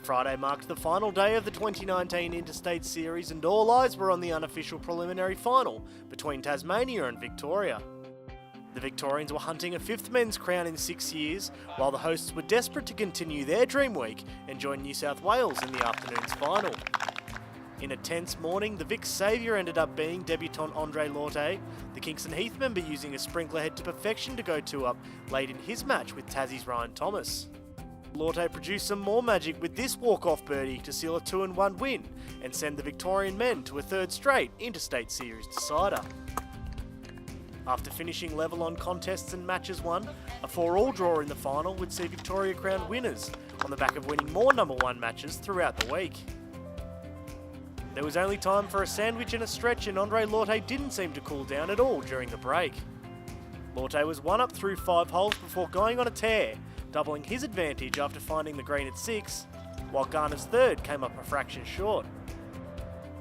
Friday marked the final day of the 2019 Interstate Series and all eyes were on the unofficial preliminary final between Tasmania and Victoria. The Victorians were hunting a fifth men's crown in 6 years, while the hosts were desperate to continue their dream week and join New South Wales in the afternoon's final. In a tense morning, the Vic's saviour ended up being debutant Andre Lorte, the Kingston Heath member using a sprinkler head to perfection to go 2-up late in his match with Tassie's Ryan Thomas. Lorte produced some more magic with this walk-off birdie to seal a 2-1 win and send the Victorian men to a third straight Interstate Series decider. After finishing level on contests and matches won, a 4-all draw in the final would see Victoria crowned winners on the back of winning more number 1 matches throughout the week. There was only time for a sandwich and a stretch and Andre Lorte didn't seem to cool down at all during the break. Lorte was 1-up through 5 holes before going on a tear, doubling his advantage after finding the green at 6, while Garner's third came up a fraction short.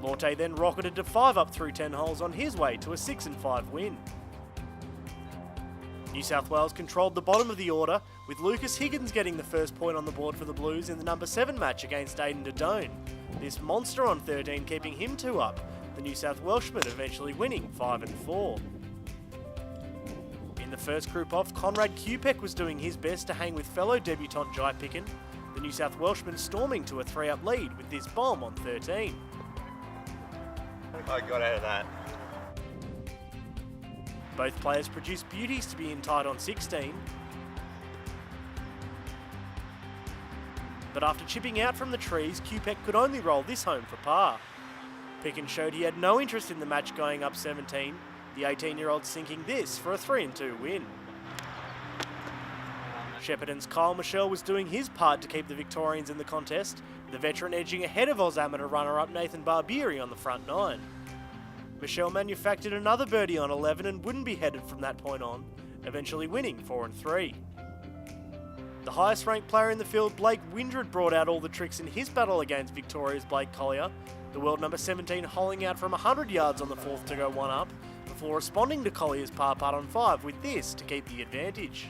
Lorte then rocketed to 5-up through 10 holes on his way to a 6-5 win. New South Wales controlled the bottom of the order, with Lucas Higgins getting the first point on the board for the Blues in the number 7 match against Aidan Dodone. This monster on 13 keeping him 2-up, the New South Welshman eventually winning 5-4. In the first group off, Conrad Kupek was doing his best to hang with fellow debutant Jai Picken, the New South Welshman storming to a 3-up lead with this bomb on 13. I got out of that. Both players produced beauties to be in tight on 16. But after chipping out from the trees, Kupek could only roll this home for par. Picken showed he had no interest in the match going up 17, the 18-year-old sinking this for a 3-2 win. Shepparton's Kyle Michelle was doing his part to keep the Victorians in the contest, the veteran edging ahead of Oz amateur runner-up Nathan Barbieri on the front 9. Michelle manufactured another birdie on 11 and wouldn't be headed from that point on, eventually winning 4-3. The highest ranked player in the field, Blake Windred, brought out all the tricks in his battle against Victoria's Blake Collier, the world number 17 holing out from 100 yards on the 4th to go 1-up, before responding to Collier's par putt on 5 with this to keep the advantage.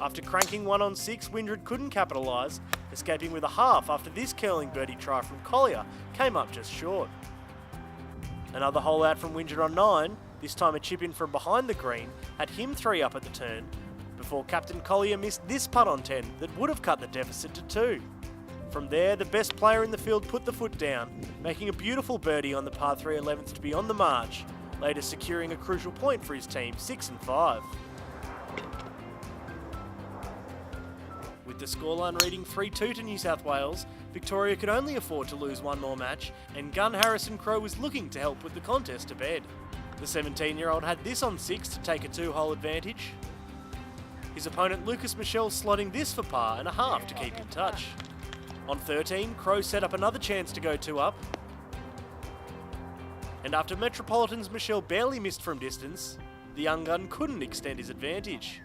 After cranking 1 on 6, Windred couldn't capitalise, escaping with a half after this curling birdie try from Collier came up just short. Another hole out from Windred on 9, this time a chip in from behind the green, had him 3-up at the turn, before Captain Collier missed this putt on 10 that would have cut the deficit to 2. From there, the best player in the field put the foot down, making a beautiful birdie on the par 3 11th to be on the march, later securing a crucial point for his team 6-5. With the scoreline reading 3-2 to New South Wales, Victoria could only afford to lose one more match, and gun Harrison Crowe was looking to help put the contest to bed. The 17-year-old had this on 6 to take a 2-hole advantage. His opponent Lucas Michelle slotting this for par and a half to keep in touch. On 13, Crowe set up another chance to go 2-up. And after Metropolitan's Michelle barely missed from distance, the young gun couldn't extend his advantage.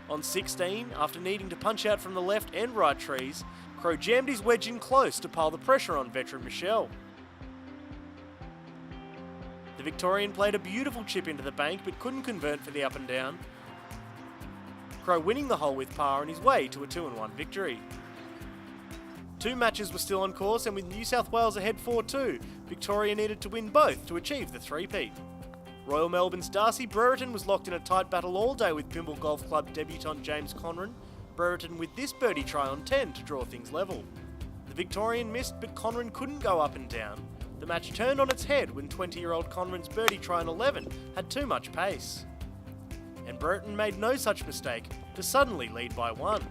On 16, after needing to punch out from the left and right trees, Crowe jammed his wedge in close to pile the pressure on veteran Michelle. The Victorian played a beautiful chip into the bank but couldn't convert for the up and down. Crowe winning the hole with par on his way to a 2-1 victory. 2 matches were still on course, and with New South Wales ahead 4-2, Victoria needed to win both to achieve the three-peat. Royal Melbourne's Darcy Brereton was locked in a tight battle all day with Pymble Golf Club debutant James Conran, Brereton with this birdie try on 10 to draw things level. The Victorian missed, but Conran couldn't go up and down. The match turned on its head when 20-year-old Conran's birdie try on 11 had too much pace. And Brereton made no such mistake to suddenly lead by 1.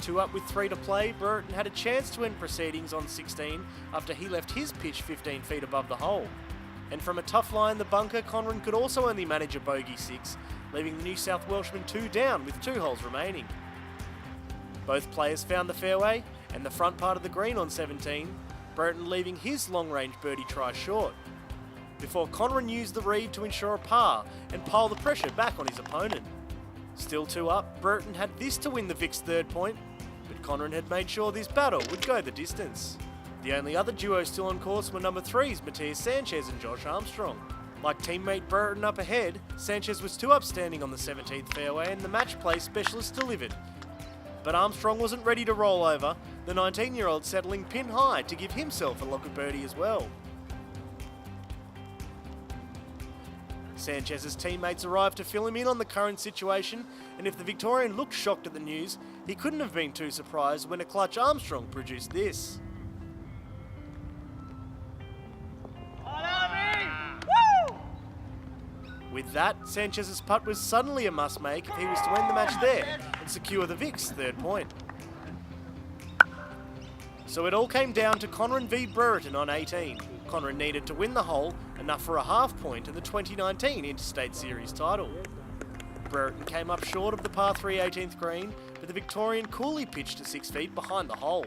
2-up with 3 to play, Brereton had a chance to end proceedings on 16 after he left his pitch 15 feet above the hole. And from a tough lie in the bunker, Conran could also only manage a bogey 6, leaving the New South Welshman 2 down with 2 holes remaining. Both players found the fairway and the front part of the green on 17, Brereton leaving his long-range birdie try short, before Conran used the reed to ensure a par and pile the pressure back on his opponent. Still 2-up, Brereton had this to win the Vic's third point, but Conran had made sure this battle would go the distance. The only other duo still on course were number 3's Matthias Sanchez and Josh Armstrong. Like teammate Brereton up ahead, Sanchez was 2-up standing on the 17th fairway and the match play specialist delivered. But Armstrong wasn't ready to roll over, the 19-year-old settling pin high to give himself a look at birdie as well. Sanchez's teammates arrived to fill him in on the current situation, and if the Victorian looked shocked at the news, he couldn't have been too surprised when a clutch Armstrong produced this. With that, Sanchez's putt was suddenly a must-make if he was to end the match there and secure the Vic's third point. So it all came down to Conran v Brereton on 18. Conran needed to win the hole, enough for a half point in the 2019 Interstate Series title. Brereton came up short of the par 3 18th green, but the Victorian coolly pitched to 6 feet behind the hole.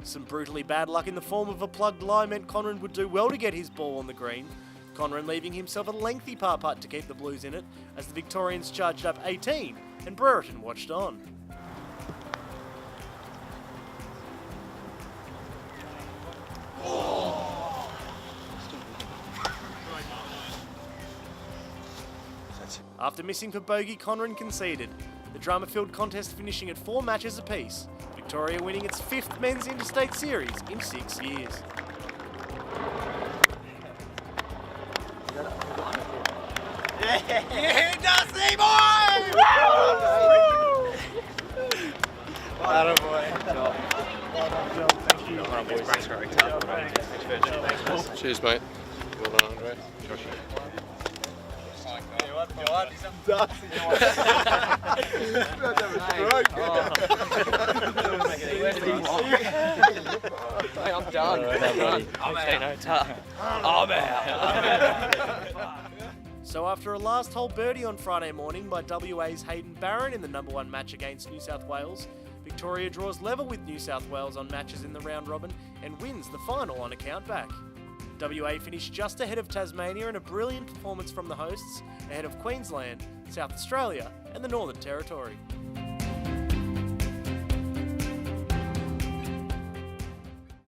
Some brutally bad luck in the form of a plugged lie meant Conran would do well to get his ball on the green, Conran leaving himself a lengthy par putt to keep the Blues in it as the Victorians charged up 18 and Brereton watched on. After missing for bogey, Conran conceded, the drama-filled contest finishing at 4 matches apiece, Victoria winning its 5th men's interstate series in 6 years. Yeah, Dusty boy! Atta boy. Thank you. Cheers, mate. Well done, Andre. I'm done. I'm out. So after a last hole birdie on Friday morning by WA's Hayden Barron in the number 1 match against New South Wales, Victoria draws level with New South Wales on matches in the round robin and wins the final on a countback. WA finished just ahead of Tasmania in a brilliant performance from the hosts, ahead of Queensland, South Australia and the Northern Territory.